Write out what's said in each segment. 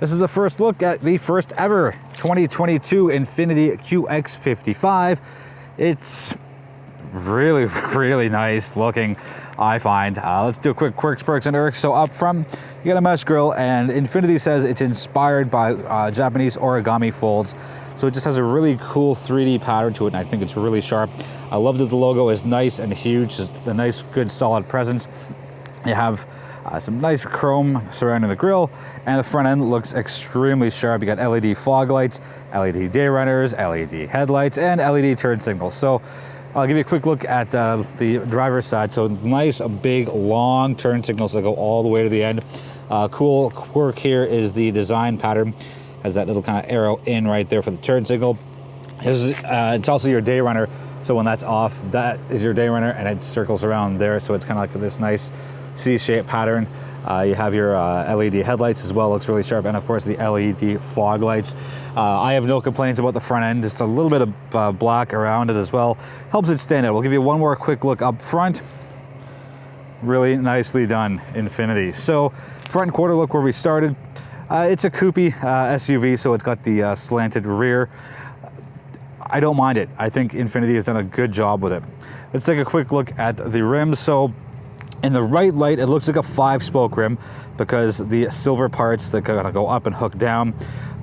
This is a first look at the first ever 2022 Infiniti QX55. It's really, really nice looking, I find. Let's do a quick quirks, perks, and irks. So up front, you got a mesh grille, and Infiniti says it's inspired by Japanese origami folds. So it just has a really cool 3D pattern to it, and I think it's really sharp. I love that the logo is nice and huge, it's a nice, good, solid presence. You have some nice chrome surrounding the grille, and the front end looks extremely sharp. You got LED fog lights, LED day runners, LED headlights, and LED turn signals. So I'll give you a quick look at the driver's side. So nice, big, long turn signals that go all the way to the end. Cool quirk here is the design pattern. Has that little kind of arrow in right there for the turn signal. It's also your day runner. So when that's off, that is your day runner, and it circles around there. So it's kind of like this nice C-shaped pattern. You have your LED headlights as well, looks really sharp, and of course the LED fog lights. I have no complaints about the front end, just a little bit of black around it as well. Helps it stand out. We'll give you one more quick look up front. Really nicely done, Infiniti. So front quarter look where we started. It's a coupe SUV, so it's got the slanted rear. I don't mind it. I think Infiniti has done a good job with it. Let's take a quick look at the rims. So in the right light, it looks like a 5-spoke rim because the silver parts that kind of go up and hook down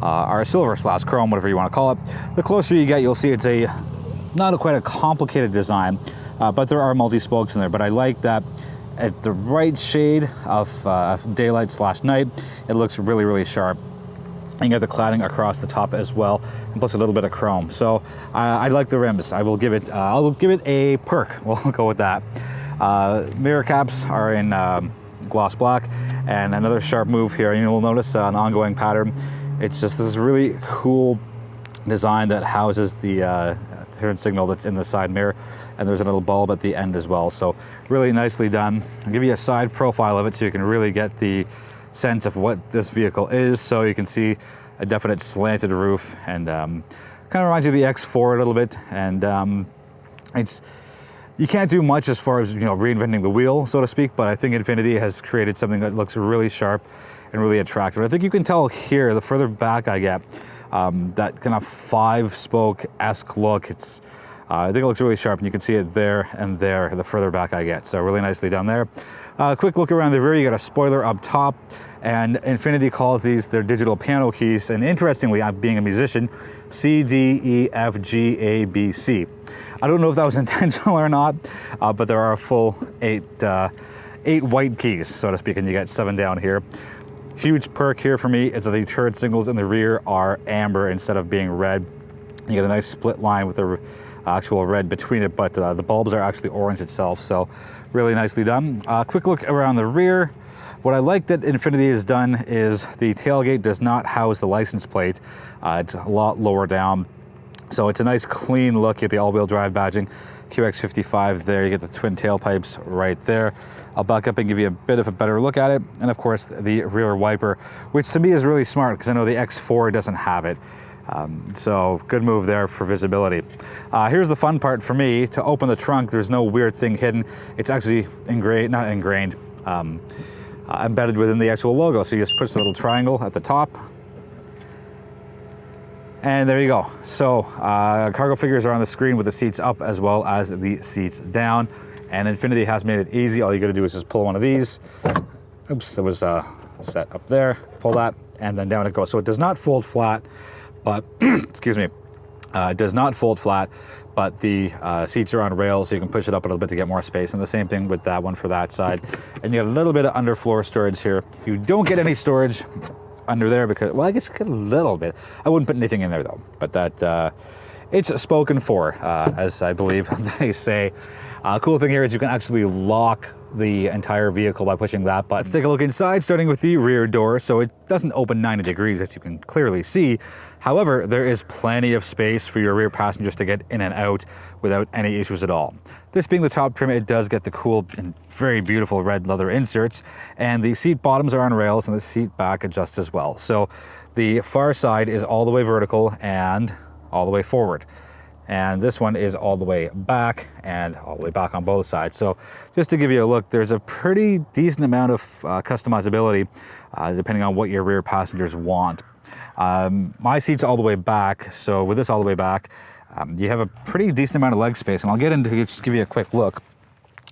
are silver / chrome, whatever you want to call it. The closer you get, you'll see it's not quite a complicated design, but there are multi-spokes in there. But I like that at the right shade of daylight / night, it looks really, really sharp. And you got the cladding across the top as well, and plus a little bit of chrome. So I like the rims. I'll give it a perk. We'll go with that. Mirror caps are in gloss black, and another sharp move here. You'll notice an ongoing pattern. It's just this really cool design that houses the turn signal that's in the side mirror, and there's a little bulb at the end as well. So really nicely done. I'll give you a side profile of it so you can really get the sense of what this vehicle is. So you can see a definite slanted roof, and kind of reminds you of the X4 a little bit. And you can't do much as far as reinventing the wheel, so to speak, but I think Infiniti has created something that looks really sharp and really attractive. I think you can tell here, the further back I get, that kind of 5-spoke-esque look. I think it looks really sharp, and you can see it there and there the further back I get. So really nicely done there. Quick look around the rear. You got a spoiler up top, and Infiniti calls these their digital piano keys. And interestingly, I'm being a musician, C, D, E, F, G, A, B, C. I don't know if that was intentional or not, but there are a full eight white keys, so to speak, and you get 7 down here. Huge perk here for me is that the turn signals in the rear are amber instead of being red. You get a nice split line with the actual red between it, but the bulbs are actually orange itself, so really nicely done. Quick look around the rear. What I like that Infiniti has done is the tailgate does not house the license plate. It's a lot lower down, so it's a nice clean look at the all-wheel drive badging. QX55 there, you get the twin tailpipes right there. I'll back up and give you a bit of a better look at it. And of course, the rear wiper, which to me is really smart because I know the X4 doesn't have it. So good move there for visibility. Here's the fun part for me. To open the trunk, there's no weird thing hidden. It's actually embedded within the actual logo. So you just push the little triangle at the top, and there you go. So cargo figures are on the screen with the seats up as well as the seats down. And Infiniti has made it easy. All you gotta do is just pull one of these. Oops, that was set up there. Pull that, and then down it goes. So it does not fold flat, but excuse me, it does not fold flat, but the seats are on rails, so you can push it up a little bit to get more space. And the same thing with that one for that side. And you got a little bit of underfloor storage here. You don't get any storage under there because, well, I guess you get a little bit. I wouldn't put anything in there though, but that it's spoken for, as I believe they say. Cool thing here is you can actually lock the entire vehicle by pushing that button. Let's take a look inside, starting with the rear door. So it doesn't open 90 degrees, as you can clearly see. However, there is plenty of space for your rear passengers to get in and out without any issues at all. This being the top trim, it does get the cool and very beautiful red leather inserts, and the seat bottoms are on rails and the seat back adjusts as well. So the far side is all the way vertical and all the way forward. and this one is all the way back and all the way back on both sides. So just to give you a look, there's a pretty decent amount of customizability depending on what your rear passengers want. My seat's all the way back, so with this all the way back, you have a pretty decent amount of leg space, and I'll get into just give you a quick look.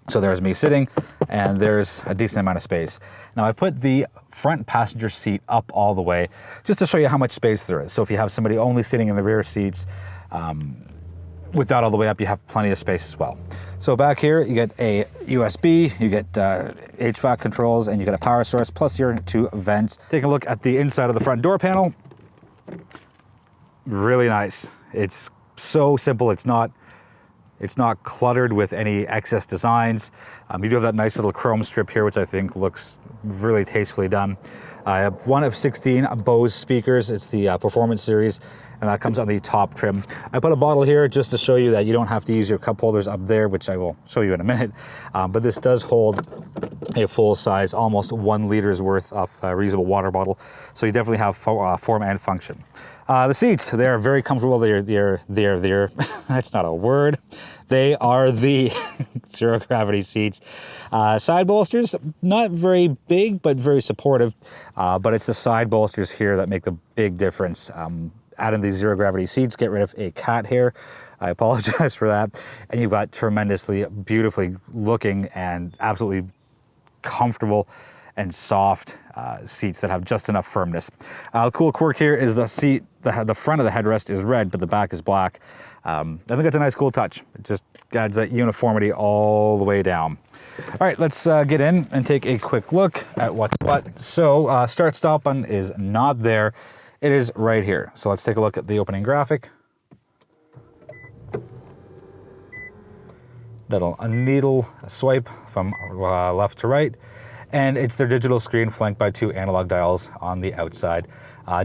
So there's me sitting, and there's a decent amount of space. Now I put the front passenger seat up all the way, just to show you how much space there is. So if you have somebody only sitting in the rear seats, with that all the way up, you have plenty of space as well. So back here, you get a USB, you get HVAC controls, and you get a power source, plus your 2 vents. Take a look at the inside of the front door panel. Really nice. It's so simple. It's not cluttered with any excess designs. You do have that nice little chrome strip here, which I think looks really tastefully done. I have one of 16 Bose speakers. It's the Performance Series, and that comes on the top trim. I put a bottle here just to show you that you don't have to use your cup holders up there, which I will show you in a minute. But this does hold a full size, almost 1 liter's worth of reusable water bottle. So you definitely have form and function. The seats, they're very comfortable. They're that's not a word. They are the zero gravity seats. Side bolsters, not very big, but very supportive. But it's the side bolsters here that make the big difference. Adding these zero gravity seats, get rid of a cat hair. I apologize for that. And you've got tremendously, beautifully looking and absolutely comfortable and soft seats that have just enough firmness. The cool quirk here is the seat, the front of the headrest is red, but the back is black. I think it's a nice cool touch. It just adds that uniformity all the way down. All right, let's get in and take a quick look at what's what. So start stop button is not there. It is right here. So let's take a look at the opening graphic. Little needle swipe from left to right. And it's their digital screen flanked by 2 analog dials on the outside.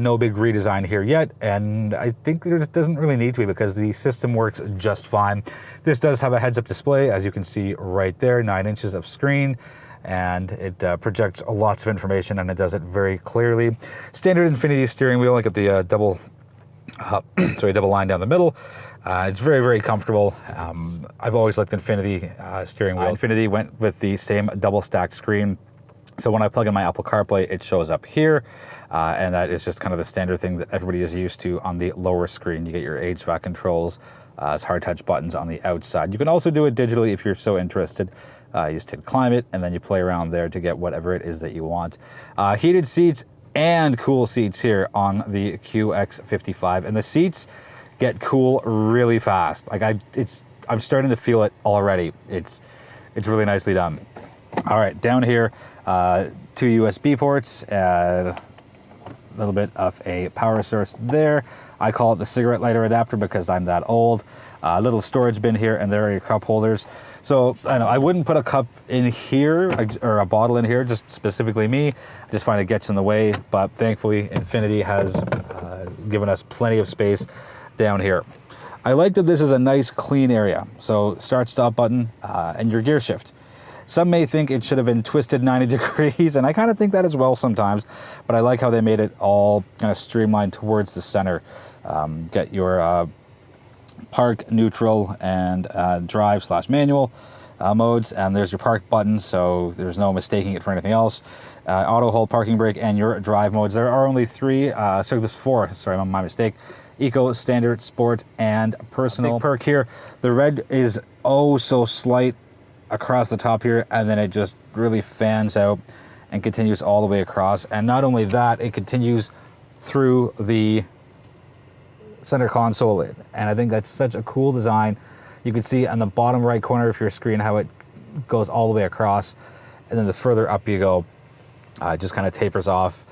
No big redesign here yet, and I think there doesn't really need to be because the system works just fine. This does have a heads-up display, as you can see right there, 9 inches of screen, and it projects lots of information, and it does it very clearly. Standard Infiniti steering wheel, look at the double line down the middle. It's very, very comfortable. I've always liked Infiniti steering wheel. Infiniti went with the same double stacked screen. So when I plug in my Apple CarPlay, it shows up here, and that is just kind of the standard thing that everybody is used to on the lower screen. You get your HVAC controls, as hard touch buttons on the outside. You can also do it digitally if you're so interested. You just hit climate, and then you play around there to get whatever it is that you want. Heated seats and cool seats here on the QX55, and the seats get cool really fast. Like I'm starting to feel it already. It's really nicely done. All right, down here, 2 USB ports, a little bit of a power source there. I call it the cigarette lighter adapter because I'm that old. A little storage bin here, and there are your cup holders. So I know I wouldn't put a cup in here or a bottle in here, just specifically me. I just find it gets in the way, but thankfully Infiniti has given us plenty of space down here. I like that this is a nice clean area. So start stop button and your gear shift. Some may think it should have been twisted 90 degrees, and I kind of think that as well sometimes, but I like how they made it all kind of streamlined towards the center. Get your park, neutral, and drive/manual modes, and there's your park button, so there's no mistaking it for anything else. Auto hold, parking brake, and your drive modes. There are only 3, so there's 4, sorry, my mistake. Eco, standard, sport, and personal. Big perk here, the red is oh so slight across the top here, and then it just really fans out and continues all the way across. And not only that, it continues through the center console lid, and I think that's such a cool design. You can see on the bottom right corner of your screen how it goes all the way across, and then the further up you go, it just kind of tapers off,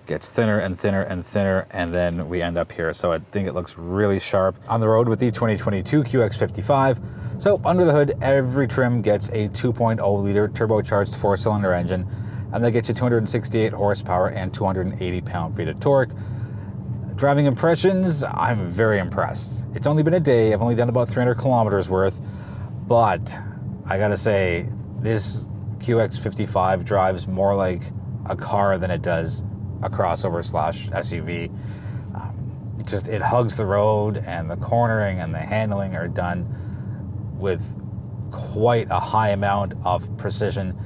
gets thinner and thinner and thinner, and then we end up here. So I think it looks really sharp on the road with the 2022 QX55. So under the hood, every trim gets a 2.0 liter turbocharged 4-cylinder engine, and that gets you 268 horsepower and 280 pound-feet of torque. Driving impressions, I'm very impressed. It's only been a day, I've only done about 300 kilometers worth, but I gotta say, this QX55 drives more like a car than it does a crossover/SUV. it hugs the road, and the cornering and the handling are done with quite a high amount of precision.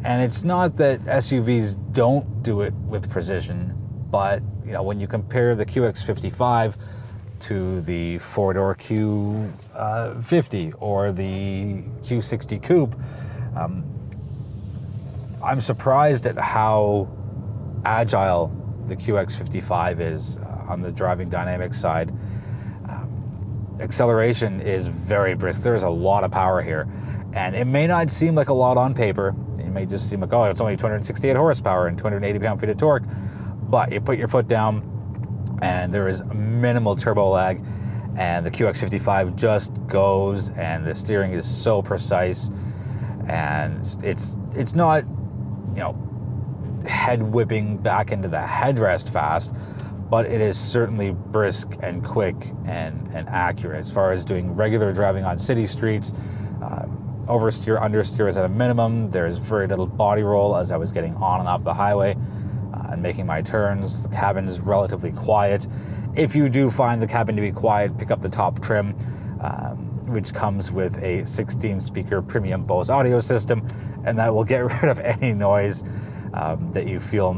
And it's not that SUVs don't do it with precision, but when you compare the QX55 to the four-door Q50 or the Q60 Coupe, I'm surprised at how agile the QX55 is on the driving dynamics side. Acceleration is very brisk. There's a lot of power here. And it may not seem like a lot on paper. It may just seem like, oh, it's only 268 horsepower and 280 pound-feet of torque. But you put your foot down and there is minimal turbo lag, and the QX55 just goes, and the steering is so precise, and it's not, head whipping back into the headrest fast, but it is certainly brisk and quick and accurate as far as doing regular driving on city streets. Oversteer, understeer is at a minimum. There's very little body roll as I was getting on and off the highway and making my turns. The cabin's relatively quiet. If you do find the cabin to be quiet, pick up the top trim, which comes with a 16-speaker premium Bose audio system, and that will get rid of any noise that you feel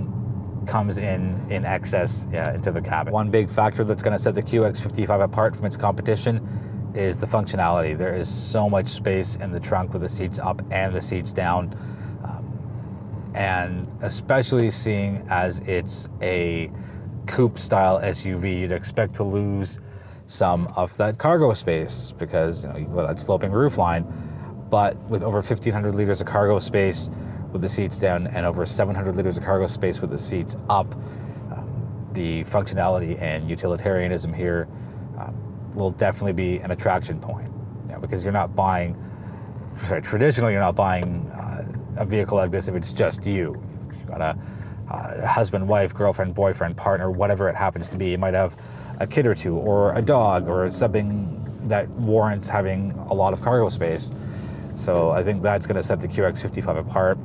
comes in excess into the cabin. One big factor that's going to set the QX55 apart from its competition is the functionality. There is so much space in the trunk with the seats up and the seats down, and especially seeing as it's a coupe style SUV, you'd expect to lose some of that cargo space because that sloping roofline. But with over 1,500 liters of cargo space with the seats down and over 700 liters of cargo space with the seats up, the functionality and utilitarianism here will definitely be an attraction point, because you're not buying, traditionally you're not buying a vehicle like this if it's just you. You've got a husband, wife, girlfriend, boyfriend, partner, whatever it happens to be. You might have a kid or two or a dog or something that warrants having a lot of cargo space. So I think that's going to set the QX55 apart.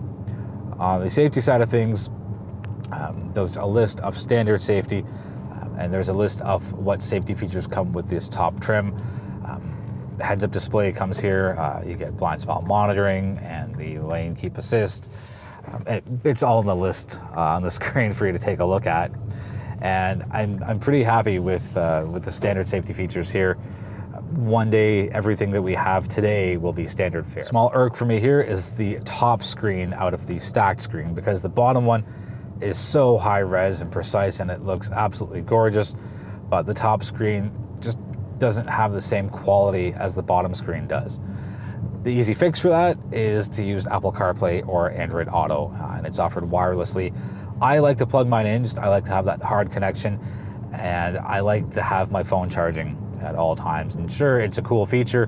On the safety side of things, there's a list of standard safety, and there's a list of what safety features come with this top trim. The heads-up display comes here. You get blind spot monitoring and the lane keep assist. It's all on the list on the screen for you to take a look at. And I'm pretty happy with the standard safety features here. One day, everything that we have today will be standard fare. Small irk for me here is the top screen out of the stacked screen, because the bottom one is so high res and precise and it looks absolutely gorgeous, but the top screen just doesn't have the same quality as the bottom screen does. The easy fix for that is to use Apple CarPlay or Android Auto, and it's offered wirelessly. I like to plug mine in, I like to have that hard connection, and I like to have my phone charging at all times. And sure, it's a cool feature,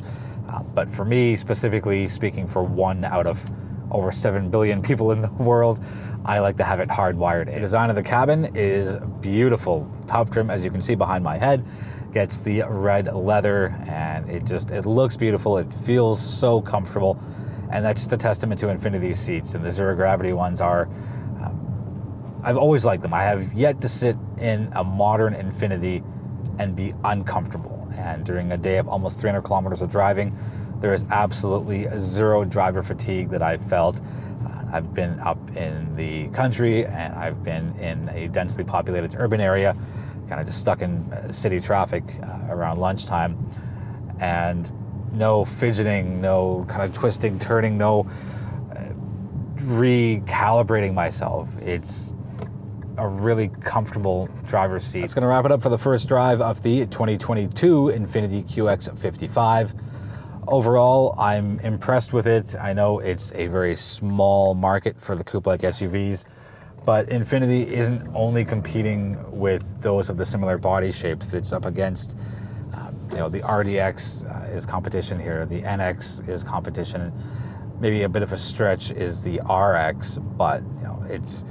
but for me, specifically speaking for one out of over 7 billion people in the world, I like to have it hardwired in. The design of the cabin is beautiful. Top trim, as you can see behind my head, gets the red leather, and it looks beautiful. It feels so comfortable, and that's just a testament to Infiniti's seats. And the zero gravity ones are, I've always liked them. I have yet to sit in a modern Infiniti and be uncomfortable. And during a day of almost 300 kilometers of driving, there is absolutely zero driver fatigue that I've felt. I've been up in the country, and I've been in a densely populated urban area, kind of just stuck in city traffic around lunchtime, and no fidgeting, no kind of twisting, turning, no recalibrating myself. It's a really comfortable driver's seat. It's going to wrap it up for the first drive of the 2022 Infiniti QX55. Overall, I'm impressed with it. I know it's a very small market for the coupe-like SUVs, but Infiniti isn't only competing with those of the similar body shapes. It's up against, the RDX is competition here. The NX is competition. Maybe a bit of a stretch is the RX, but it's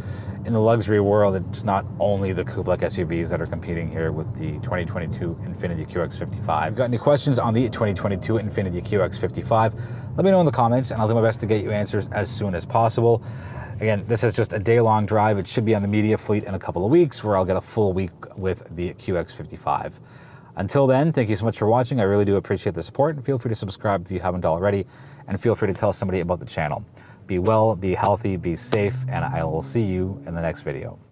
in the luxury world. It's not only the coupe-like SUVs that are competing here with the 2022 Infiniti QX55. Got any questions on the 2022 Infiniti QX55? Let me know in the comments, and I'll do my best to get you answers as soon as possible. Again, this is just a day-long drive. It should be on the media fleet in a couple of weeks, where I'll get a full week with the QX55. Until then, thank you so much for watching. I really do appreciate the support, and feel free to subscribe if you haven't already, and feel free to tell somebody about the channel. Be well, be healthy, be safe, and I will see you in the next video.